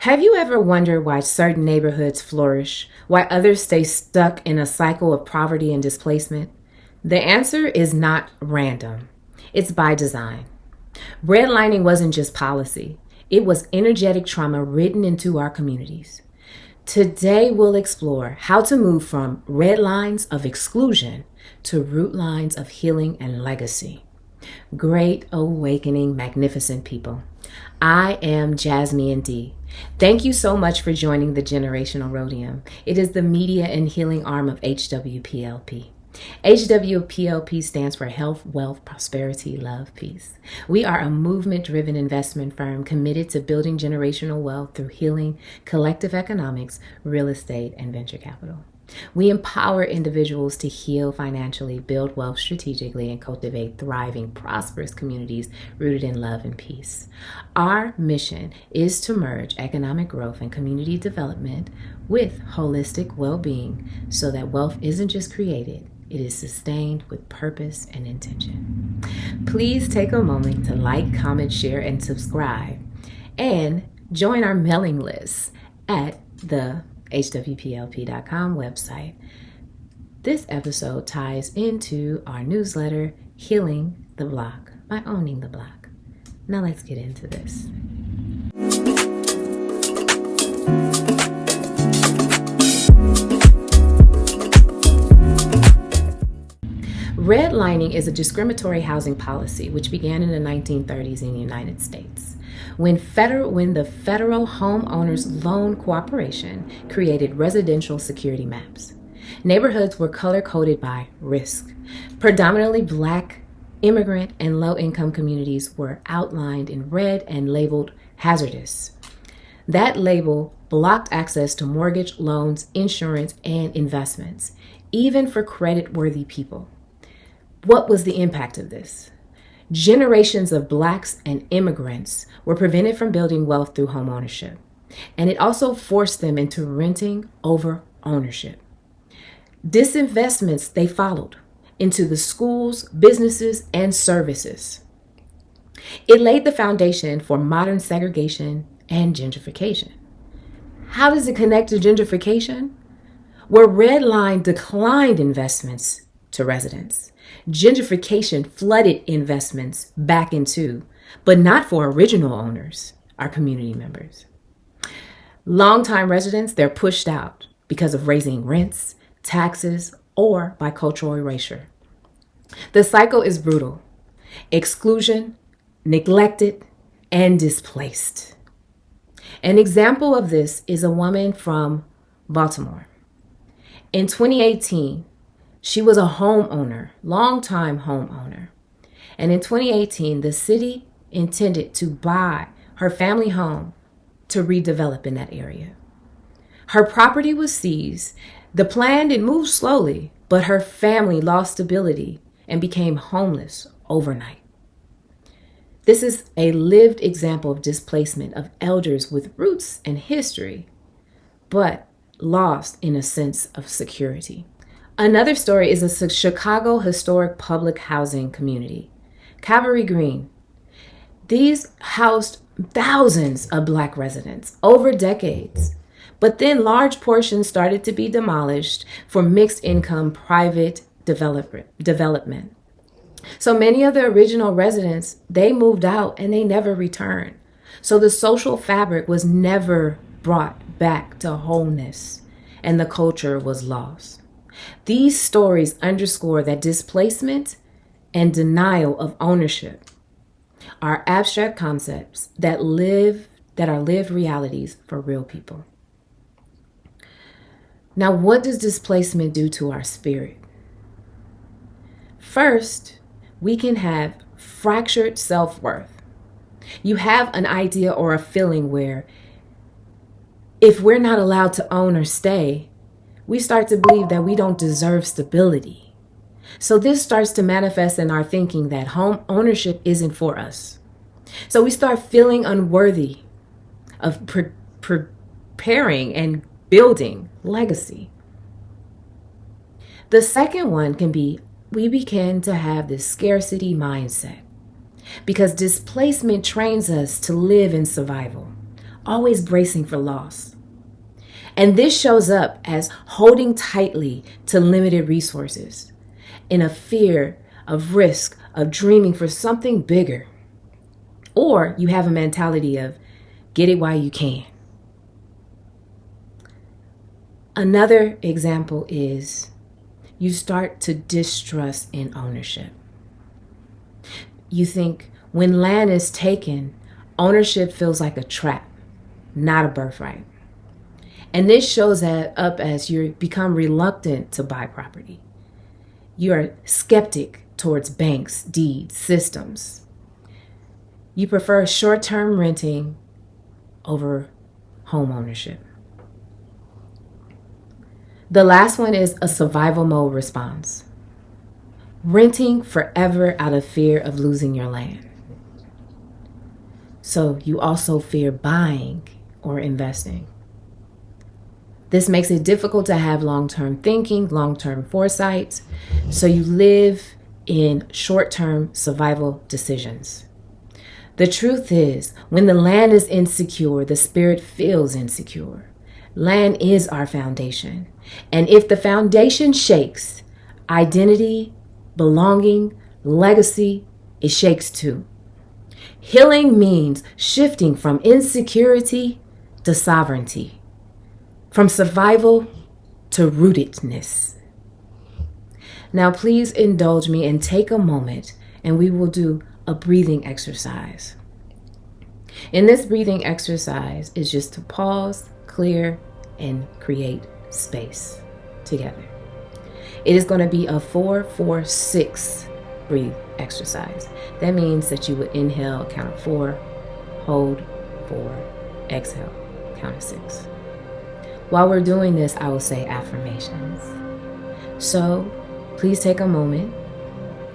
Have you ever wondered why certain neighborhoods flourish, why others stay stuck in a cycle of poverty and displacement? The answer is not random. It's by design. Redlining wasn't just policy. It was energetic trauma written into our communities. Today, we'll explore how to move from red lines of exclusion to root lines of healing and legacy. Great awakening, magnificent people. I am Jazmian D. Thank you so much for joining the Generational Rhodium. It is the media and healing arm of HWPLP. HWPLP stands for Health, Wealth, Prosperity, Love, Peace. We are a movement-driven investment firm committed to building generational wealth through healing, collective economics, real estate, and venture capital. We empower individuals to heal financially, build wealth strategically, and cultivate thriving, prosperous communities rooted in love and peace. Our mission is to merge economic growth and community development with holistic well-being so that wealth isn't just created, it is sustained with purpose and intention. Please take a moment to like, comment, share, and subscribe, and join our mailing list at the HWPLP.com website. This episode ties into our newsletter, Healing the Block by Owning the Block. Now let's get into this. Redlining is a discriminatory housing policy which began in the 1930s in the United States. When the Federal Homeowners Loan Corporation created residential security maps. Neighborhoods were color-coded by risk. Predominantly Black, immigrant, and low-income communities were outlined in red and labeled hazardous. That label blocked access to mortgage, loans, insurance, and investments, even for credit-worthy people. What was the impact of this? Generations of Blacks and immigrants were prevented from building wealth through home ownership, and it also forced them into renting over ownership. Disinvestments they followed into the schools, businesses, and services. It laid the foundation for modern segregation and gentrification. How does it connect to gentrification? Where Redline declined investments to residents, gentrification flooded investments back into, but not for original owners, our community members. Longtime residents, they're pushed out because of raising rents, taxes, or by cultural erasure. The cycle is brutal. Exclusion, neglected, and displaced. An example of this is a woman from Baltimore. In 2018, she was a homeowner, longtime homeowner. And in 2018, the city intended to buy her family home to redevelop in that area. Her property was seized. The plan did move slowly, but her family lost stability and became homeless overnight. This is a lived example of displacement of elders with roots and history, but lost in a sense of security. Another story is a Chicago historic public housing community, Cavalry Green. These housed thousands of Black residents over decades, but then large portions started to be demolished for mixed income private development. So many of the original residents, they moved out and they never returned. So the social fabric was never brought back to wholeness and the culture was lost. These stories underscore that displacement and denial of ownership are abstract concepts that are lived realities for real people. Now, what does displacement do to our spirit? First, we can have fractured self-worth. You have an idea or a feeling where if we're not allowed to own or stay, we start to believe that we don't deserve stability. So this starts to manifest in our thinking that home ownership isn't for us. So we start feeling unworthy of preparing and building legacy. The second one can be we begin to have this scarcity mindset because displacement trains us to live in survival. always bracing for loss. And this shows up as holding tightly to limited resources, in a fear of risk, of dreaming for something bigger. Or you have a mentality of get it while you can. Another example is you start to distrust in ownership. You think when land is taken, ownership feels like a trap, not a birthright. And this shows up as you become reluctant to buy property. You are skeptic towards banks, deeds, systems. You prefer short-term renting over home ownership. The last one is a survival mode response. Renting forever out of fear of losing your land. So you also fear buying or investing. This makes it difficult to have long-term thinking, long-term foresight. So you live in short-term survival decisions. The truth is, when the land is insecure, the spirit feels insecure. Land is our foundation. And if the foundation shakes, identity, belonging, legacy, it shakes too. Healing means shifting from insecurity to sovereignty, from survival to rootedness. Now, please indulge me and take a moment, and we will do a breathing exercise. In this breathing exercise is just to pause, clear, and create space together. It is going to be a 4-4-6 breathe exercise. That means that you would inhale, count of 4, hold 4, exhale, count of 6. While we're doing this, I will say affirmations. So please take a moment.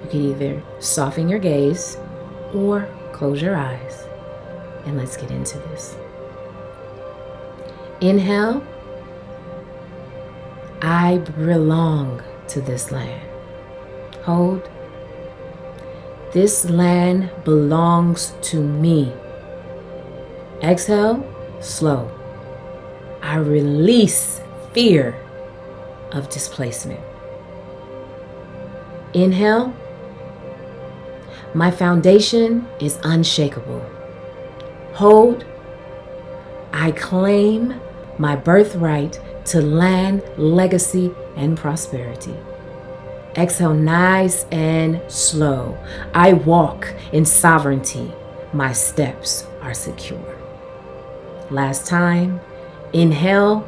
You can either soften your gaze or close your eyes, and let's get into this. Inhale. I belong to this land. Hold. This land belongs to me. Exhale, slow. I release fear of displacement. Inhale. My foundation is unshakable. Hold. I claim my birthright to land, legacy, and prosperity. Exhale, nice and slow. I walk in sovereignty. My steps are secure. Last time. Inhale.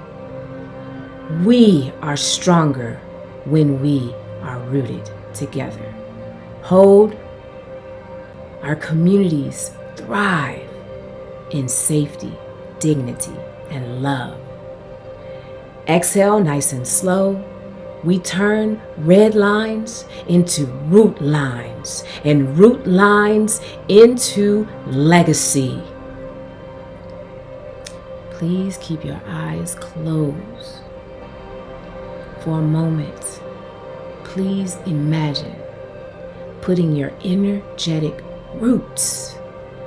We are stronger when we are rooted together. Hold. Our communities thrive in safety, dignity, and love. Exhale, nice and slow. We turn red lines into root lines, and root lines into legacy. Please keep your eyes closed for a moment. Please imagine putting your energetic roots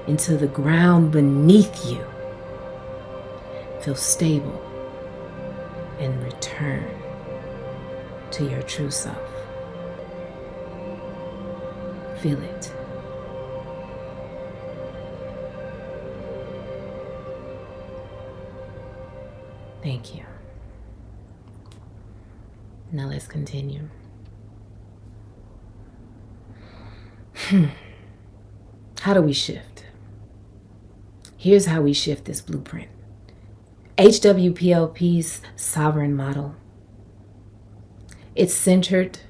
into the ground beneath you. Feel stable and return to your true self. Feel it. Thank you. Now let's continue. How do we shift? Here's how we shift this blueprint. HWPLP's sovereign model. It's centered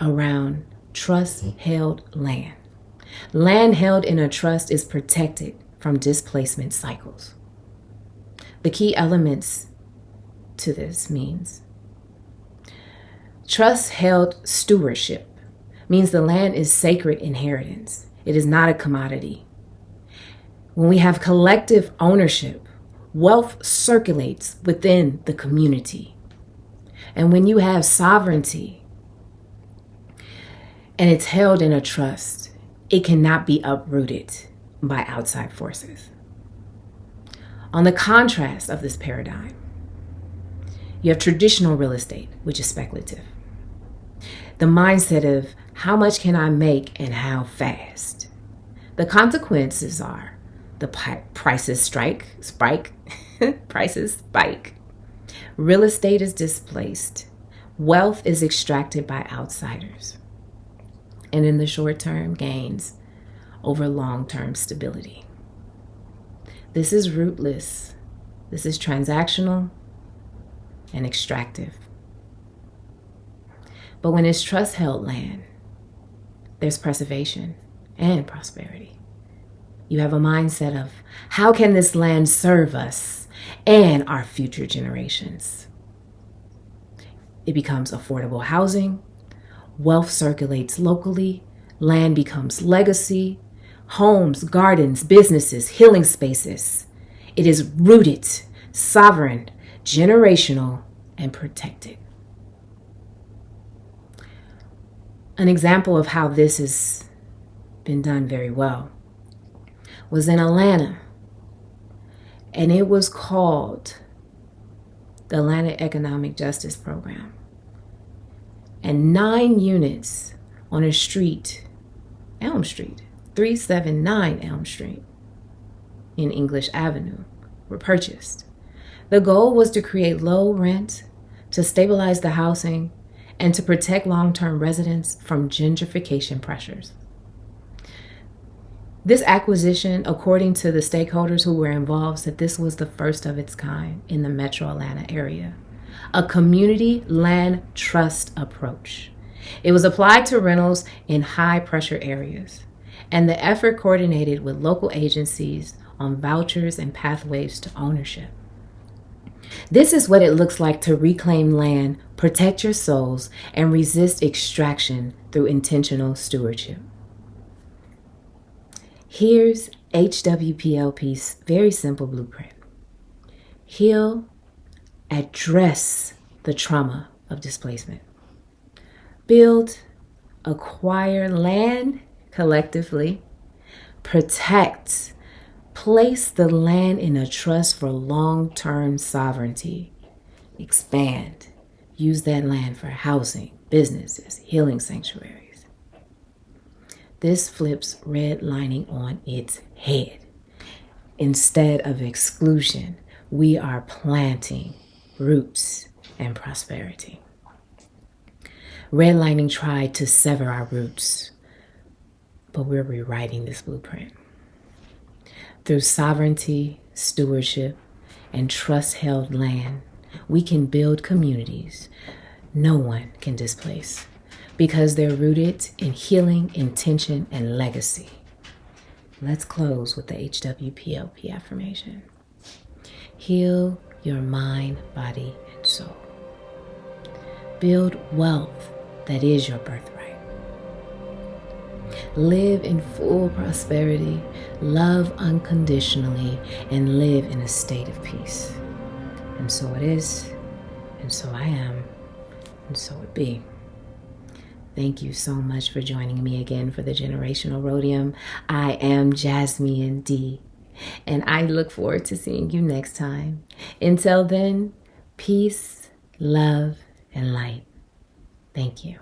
around trust-held land. Land held in a trust is protected from displacement cycles. The key elements to this means trust-held stewardship means the land is sacred inheritance. It is not a commodity. When we have collective ownership, wealth circulates within the community. And when you have sovereignty and it's held in a trust, it cannot be uprooted by outside forces. On the contrast of this paradigm, you have traditional real estate, which is speculative. The mindset of how much can I make and how fast. The consequences are the prices spike. Prices spike. Real estate is displaced. Wealth is extracted by outsiders. And in the short term, gains over long-term stability. This is rootless. This is transactional and extractive. But when it's trust-held land, there's preservation and prosperity. You have a mindset of, how can this land serve us and our future generations? It becomes affordable housing, wealth circulates locally, land becomes legacy, homes, gardens, businesses, healing spaces. It is rooted, sovereign, generational, and protected. An example of how this has been done very well was in Atlanta, and it was called the Atlanta Economic Justice Program. And 9 units on a street, Elm Street, 379 Elm Street in English Avenue, were purchased. The goal was to create low rent, to stabilize the housing, and to protect long-term residents from gentrification pressures. This acquisition, according to the stakeholders who were involved, said this was the first of its kind in the metro Atlanta area. A community land trust approach. It was applied to rentals in high-pressure areas, and the effort coordinated with local agencies on vouchers and pathways to ownership. This is what it looks like to reclaim land, protect your souls, and resist extraction through intentional stewardship. Here's HWPLP's very simple blueprint. Heal, address the trauma of displacement. Build, acquire land collectively. Protect, place the land in a trust for long-term sovereignty. Expand, use that land for housing, businesses, healing sanctuaries. This flips redlining on its head. Instead of exclusion, we are planting roots and prosperity. Redlining tried to sever our roots, but we're rewriting this blueprint. Through sovereignty, stewardship, and trust-held land, we can build communities no one can displace, because they're rooted in healing, intention, and legacy. Let's close with the HWPLP affirmation. Heal your mind, body, and soul. Build wealth that is your birthright. Live in full prosperity, love unconditionally, and live in a state of peace. And so it is, and so I am, and so it be. Thank you so much for joining me again for the Generational Rhodium. I am Jazmian D, and I look forward to seeing you next time. Until then, peace, love, and light. Thank you.